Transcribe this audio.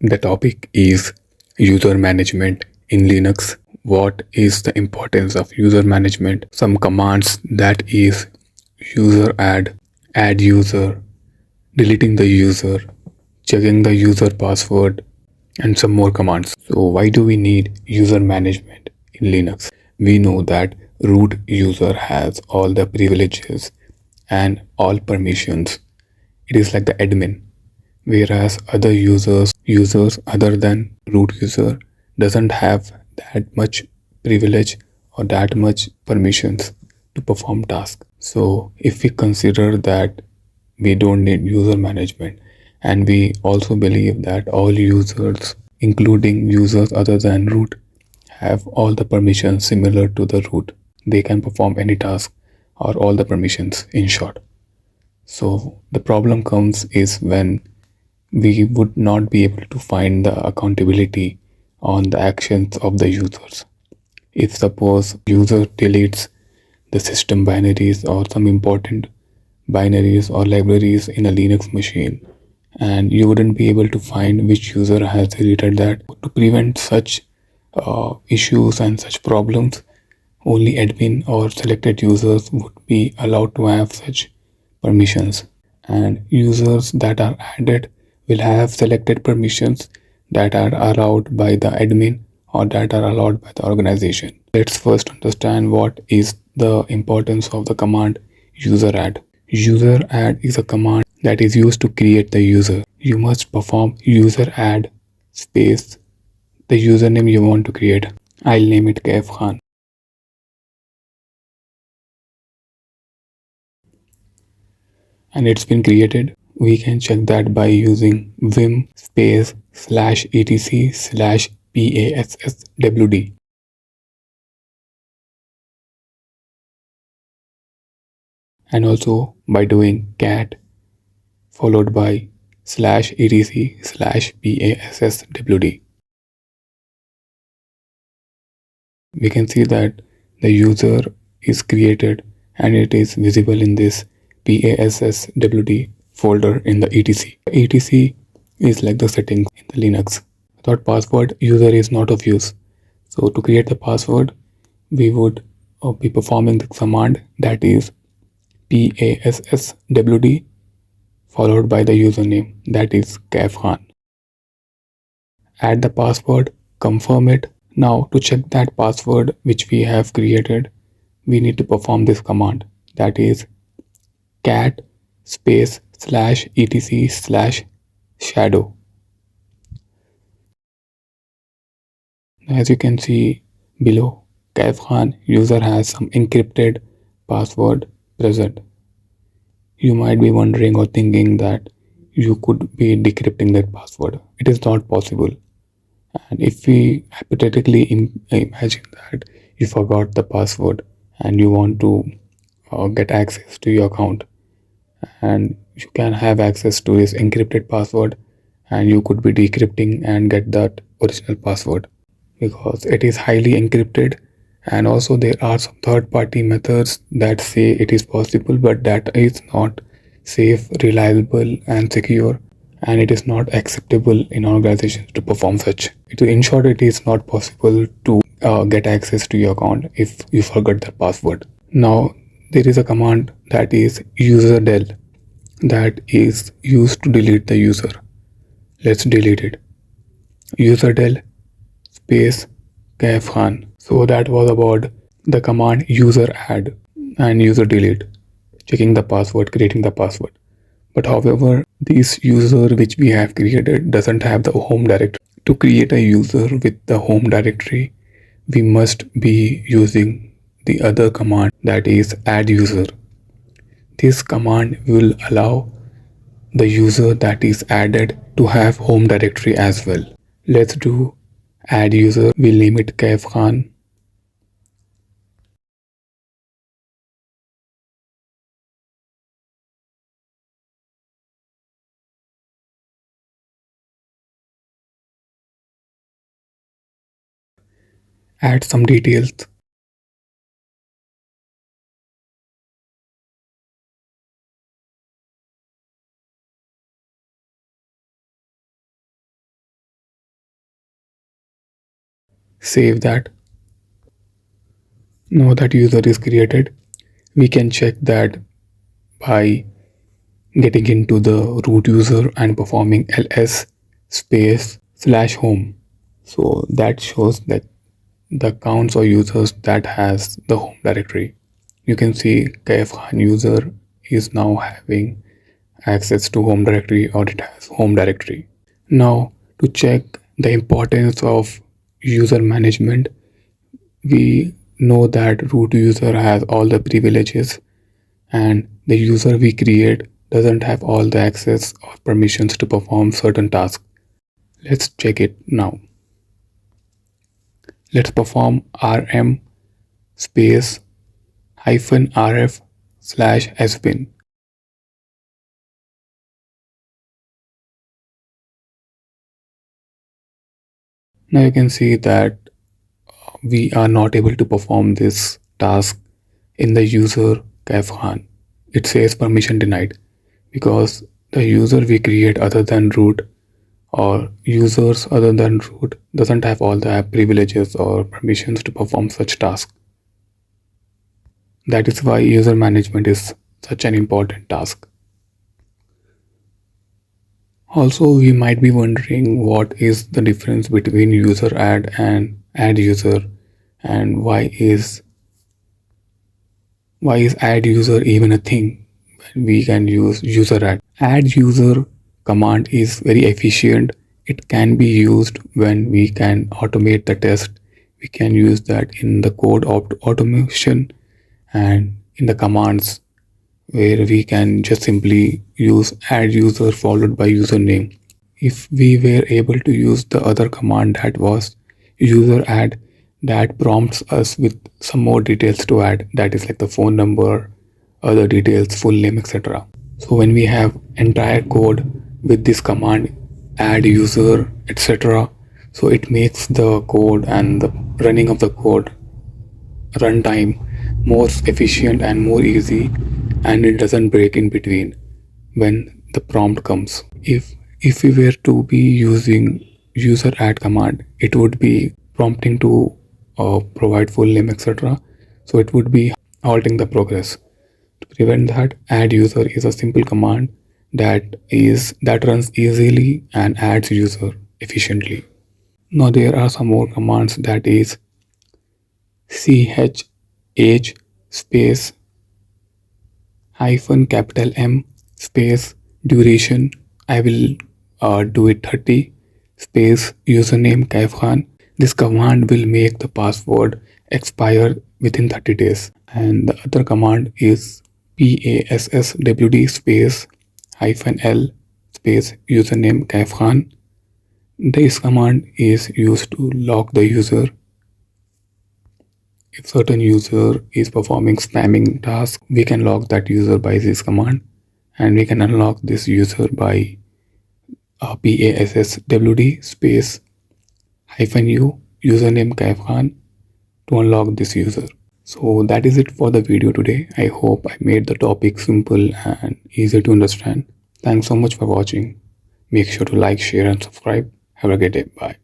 The topic is user management in Linux. What is the importance of user management? Some commands, that is useradd, adduser, deleting the user, checking the user password, and some more commands. So why do we need user management in Linux? We know that root user has all the privileges and all permissions. It is like the admin, whereas other users other than root user doesn't have that much privilege or that much permissions to perform tasks. So if we consider that we don't need user management, and we also believe that all users, including users other than root, have all the permissions similar to the root, they can perform any task or all the permissions, in short. So the problem comes is when we would not be able to find the accountability on the actions of the users. If suppose user deletes the system binaries or some important binaries or libraries in a Linux machine, and you wouldn't be able to find which user has deleted that. To prevent such issues and such problems, only admin or selected users would be allowed to have such permissions, and users that are added will have selected permissions that are allowed by the admin or that are allowed by the organization. Let's first understand what is the importance of the command useradd. Useradd is a command that is used to create the user. You must perform useradd space the username you want to create. I'll name it Kaif Khan. And it's been created. We can check that by using vim space /etc /passwd, and also by doing cat followed by /etc /passwd. We can see that the user is created and it is visible in this passwd folder in the etc. etc is like the settings in the Linux. Without password, user is not of use. So to create the password, we would be performing the command, that is passwd followed by the username, that is Kaif Khan. Add the password, confirm it. Now to check that password which we have created, we need to perform this command, that is cat space /etc/shadow. As you can see below, Kaif Khan user has some encrypted password present. You might be wondering or thinking that you could be decrypting that password. It is not possible. And if we hypothetically imagine that you forgot the password and you want to get access to your account, and you can have access to this encrypted password, and you could be decrypting and get that original password because it is highly encrypted. And also there are some third party methods that say it is possible, but that is not safe, reliable and secure, and it is not acceptable in organizations to perform such. In short, it is not possible to get access to your account if you forget the password. Now there is a command, that is userdel, that is used to delete the user. Let's delete it. Userdel space Kaif Khan. So that was about the command useradd and user delete, checking the password, creating the password. But however, this user which we have created doesn't have the home directory. To create a user with the home directory, we must be using the other command, that is adduser. This command will allow the user that is added to have home directory as well. Let's do adduser. We'll name it Kaif Khan. Add some details. Save that. Now that user is created, we can check that by getting into the root user and performing ls space /home. So that shows that the accounts or users that has the home directory. You can see Kaif Khan user is now having access to home directory, or it has home directory. Now to check the importance of user management, we know that root user has all the privileges and the user we create doesn't have all the access or permissions to perform certain tasks. Let's check it now. Let's perform rm space -rf /sbin. Now you can see that we are not able to perform this task in the user Kaif Khan. It says permission denied because the user we create other than root or users other than root doesn't have all the privileges or permissions to perform such tasks. That is why user management is such an important task. Also, we might be wondering what is the difference between useradd and adduser, and why is adduser even a thing when we can use useradd. Adduser command is very efficient. It can be used when we can automate the test. We can use that in the code automation and in the commands where we can just simply use adduser followed by username. If we were able to use the other command that was useradd, that prompts us with some more details to add, that is like the phone number, other details, full name, etc. So when we have entire code with this command add user, etc., so it makes the code and the running of the code runtime more efficient and more easy, and it doesn't break in between when the prompt comes. If we were to be using useradd command, it would be prompting to provide full name, etc. So it would be halting the progress. To prevent that, adduser is a simple command that runs easily and adds user efficiently. Now there are some more commands, that is ch space -M space duration. I will do it 30 space username Kaif Khan. This command will make the password expire within 30 days. And the other command is passwd space -L space username Kaif Khan. This command is used to lock the user. If certain user is performing spamming task, we can lock that user by this command, and we can unlock this user by passwd space -u username Kaif Khan to unlock this user. So that is it for the video today. I hope I made the topic simple and easy to understand. Thanks so much for watching. Make sure to like, share and subscribe. Have a great day. Bye.